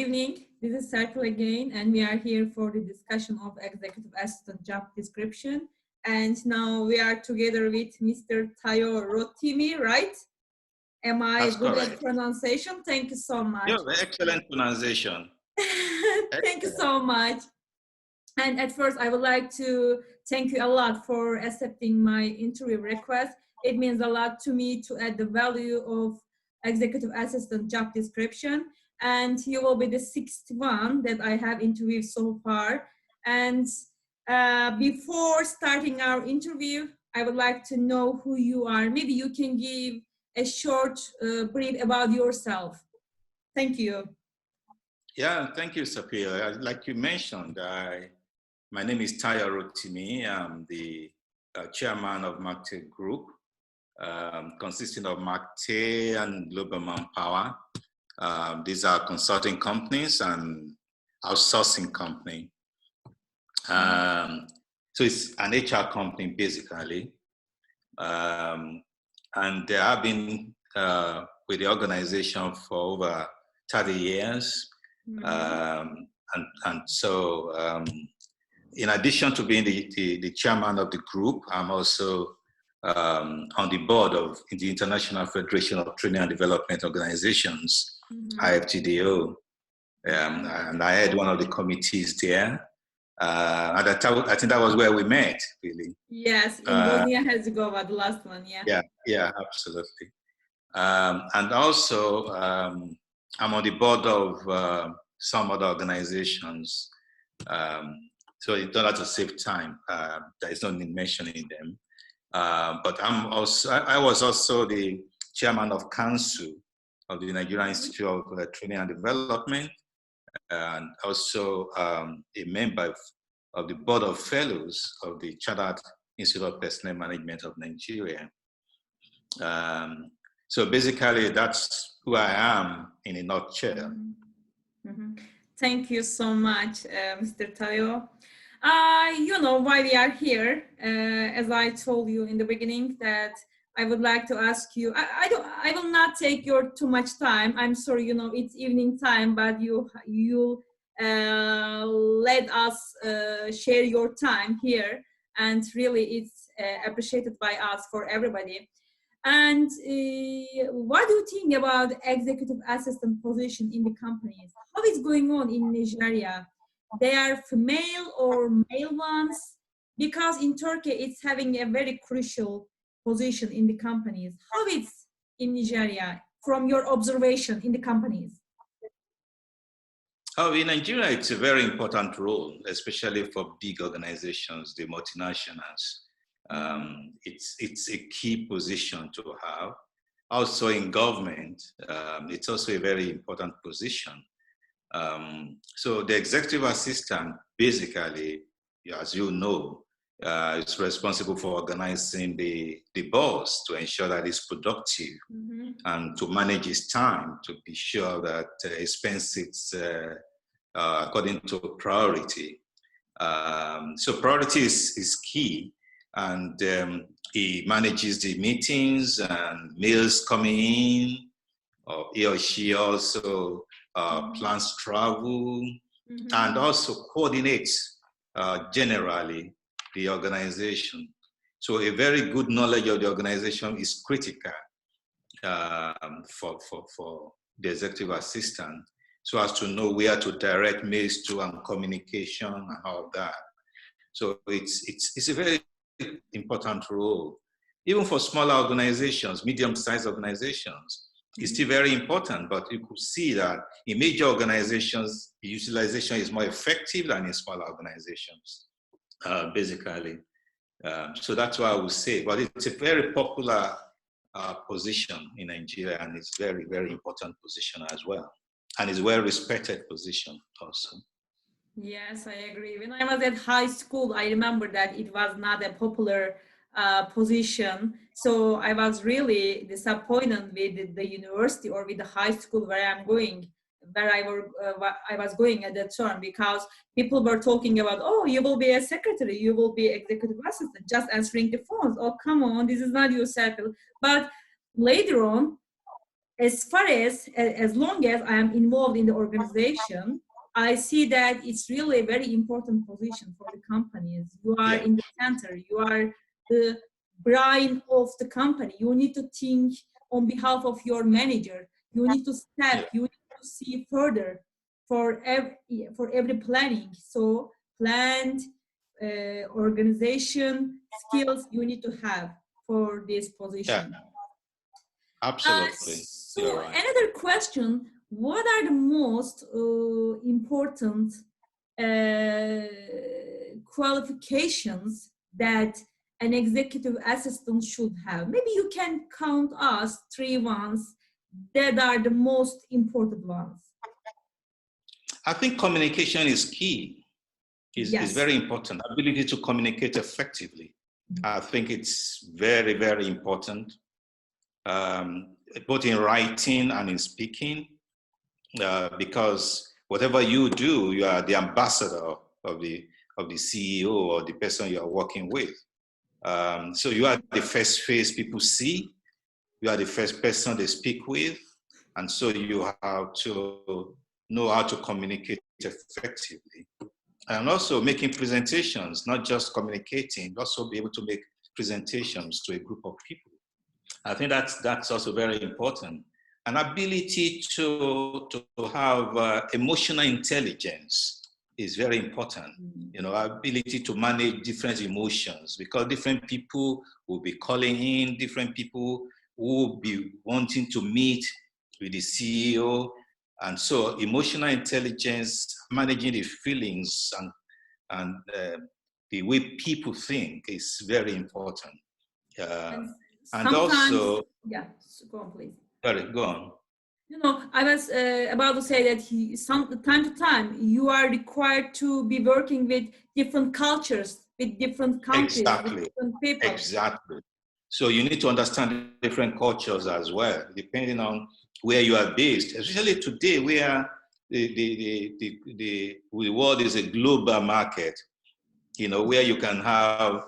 evening. This is Serpil again, and we are here for the discussion of executive assistant job description. And now we are together with Mr. Tayo Rotimi, right? Am I That's good correct. at pronunciation? Thank you so much. You have excellent pronunciation. Thank you so much. And at first, I would like to thank you a lot for accepting my interview request. It means a lot to me to add the value of executive assistant job description. And you will be the sixth one that I have interviewed so far. And before starting our interview, I would like to know who you are. Maybe you can give a short brief about yourself. Thank you. Yeah, thank you, Serpil. Like you mentioned, my name is Tayo Rotimi. I'm the chairman of MACTE Group, consisting of MACTE and Global Manpower. These are consulting companies and outsourcing company. So it's an HR company, basically. And I've been with the organization for over 30 years. And so in addition to being the chairman of the group, I'm also on the board of the International Federation of Training and Development Organizations, IFTDO. And I had one of the committees there. And I think that was where we met, really. Yes, in Bosnia-Herzegovina, the last one, yeah. Yeah, absolutely. And also, I'm on the board of some other organizations. So in order to save time, there is no need mentioning them. But I was also the chairman of council of the Nigerian Institute of Training and Development, and also a member of the board of fellows of the Chartered Institute of Personnel Management of Nigeria. So basically, that's who I am in a nutshell. Thank you so much, Mr. Tayo. You know why we are here. As I told you in the beginning, that I would like to ask you. I will not take your too much time. I'm sorry, you know it's evening time, but you let us share your time here, and really it's appreciated by us for everybody. And what do you think about executive assistant position in the companies? How is going on in Nigeria? They are female or male ones? Because in Turkey, it's having a very crucial position in the companies. How is in Nigeria from your observation in the companies? Oh, in Nigeria, it's a very important role, especially for big organizations, the multinationals. It's a key position to have. Also in government, it's also a very important position. So the executive assistant, basically, as you know, is responsible for organizing the boss to ensure that it's productive and to manage his time, to be sure that he spends it according to priority. So priority is key. And he manages the meetings and meals coming in, or he or she also plans travel, and also coordinates generally the organization. So a very good knowledge of the organization is critical for the executive assistant, so as to know where to direct mails to and communication and all that. So it's a very important role. Even for smaller organizations, medium-sized organizations, it's still very important, but you could see that in major organizations, the utilization is more effective than in smaller organizations, basically. So that's why I would say, but it's a very popular position in Nigeria, and it's very, very important position as well. And it's a well-respected position also. Yes, I agree. When I was at high school, I remember that it was not a popular position. So I was really disappointed with the university or with the high school where I was going at that time, because people were talking about, oh, you will be a secretary, you will be executive assistant, just answering the phones. Oh, come on, this is not your circle. But later on, as long as I am involved in the organization, I see that it's really a very important position for the companies. You are Yeah. in the center. You are the brain of the company. You need to think on behalf of your manager. You need to Yeah. step. You need to see further for every planning. So planned organization skills you need to have for this Yeah. position. Absolutely. You're So right. another question, what are the most important qualifications that an executive assistant should have? Maybe you can count us three ones that are the most important ones. I think communication is key, is Yes. very important. Ability to communicate effectively. I think it's very, very important, both in writing and in speaking, because whatever you do, you are the ambassador of the CEO or the person you are working with. So you are the first face people see. You are the first person they speak with, and so you have to know how to communicate effectively. And also making presentations, not just communicating, also be able to make presentations to a group of people. I think that's also very important. An ability to have emotional intelligence is very important. You know, ability to manage different emotions, because different people will be calling in, different people will be wanting to meet with the CEO. And so emotional intelligence, managing the feelings and the way people think is very important. And And sometimes, also, yeah, so go on, please. sorry, go on. I was about to say that time to time you are required to be working with different cultures, with different countries, with Exactly, different people. exactly. So you need to understand different cultures as well, depending on where you are based. Especially today, where the world is a global market, you know, where you can have,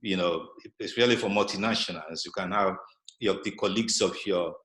you know, especially for multinationals, you can have the colleagues of your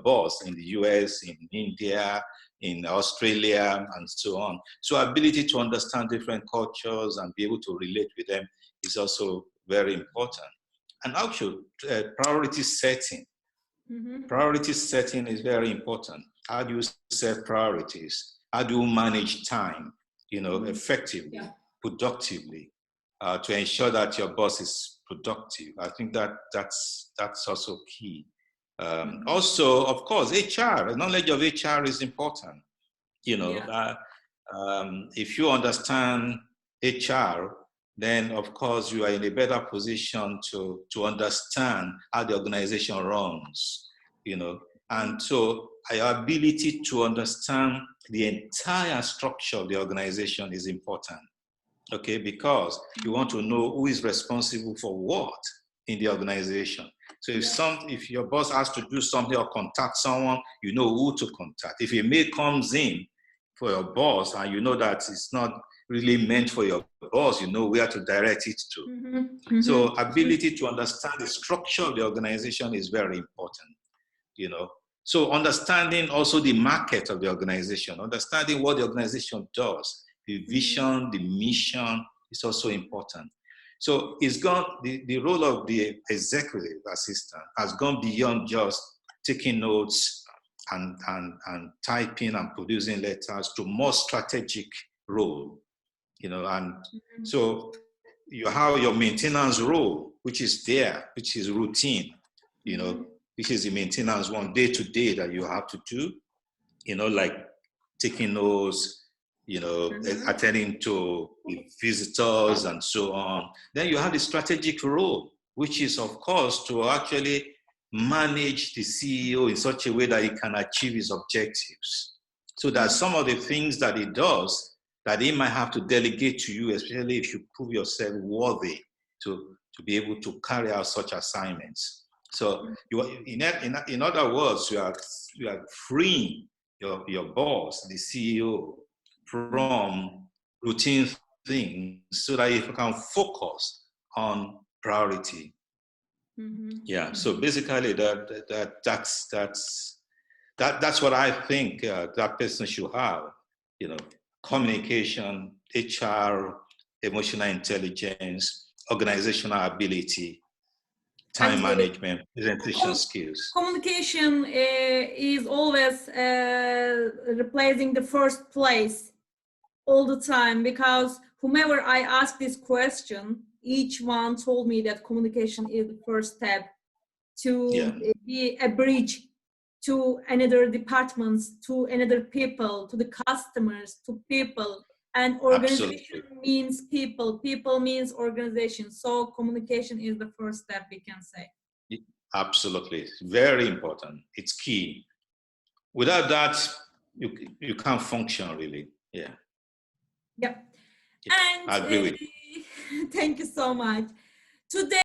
boss in the US, in India, in Australia, and so on. So ability to understand different cultures and be able to relate with them is also very important. And actually, priority setting. Mm-hmm. Priority setting is very important. How do you set priorities? How do you manage time, you know, effectively, Yeah. productively, to ensure that your boss is productive? I think that's also key. Also, of course, HR, knowledge of HR is important. You know, Yeah. if you understand HR, then of course you are in a better position to understand how the organization runs, you know. And so your ability to understand the entire structure of the organization is important, okay, because you want to know who is responsible for what in the organization. So if your boss has to do something or contact someone, you know who to contact. If a mail comes in for your boss and you know that it's not really meant for your boss, you know where to direct it to. Mm-hmm. So Mm-hmm. ability to understand the structure of the organization is very important, you know. So understanding also the market of the organization, understanding what the organization does, the vision, the mission is also important. So the role of the executive assistant has gone beyond just taking notes and typing and producing letters to more strategic role, you know. And so you have your maintenance role, which is there, which is routine, you know, which is the maintenance one day to day that you have to do, you know, like taking notes, you know, attending to visitors and so on. Then you have the strategic role, which is, of course, to actually manage the CEO in such a way that he can achieve his objectives. So that some of the things that he does that he might have to delegate to you, especially if you prove yourself worthy to be able to carry out such assignments. So in other words, you are freeing your boss, the CEO, from routine things so that you can focus on priority. Yeah. So basically, that's That's what I think that person should have. You know, communication, HR, emotional intelligence, organizational ability, time Actually, management, presentation skills. communication is always replacing the first place all the time, because whomever I asked this question, each one told me that communication is the first step to be a bridge to another departments, to another people, to the customers, to people. And organization means people, people means organization. So communication is the first step, we can say. Absolutely, very important. It's key. Without that, you can't function really. Yeah. Yep. Yeah, And I agree with you. thank you so much. Today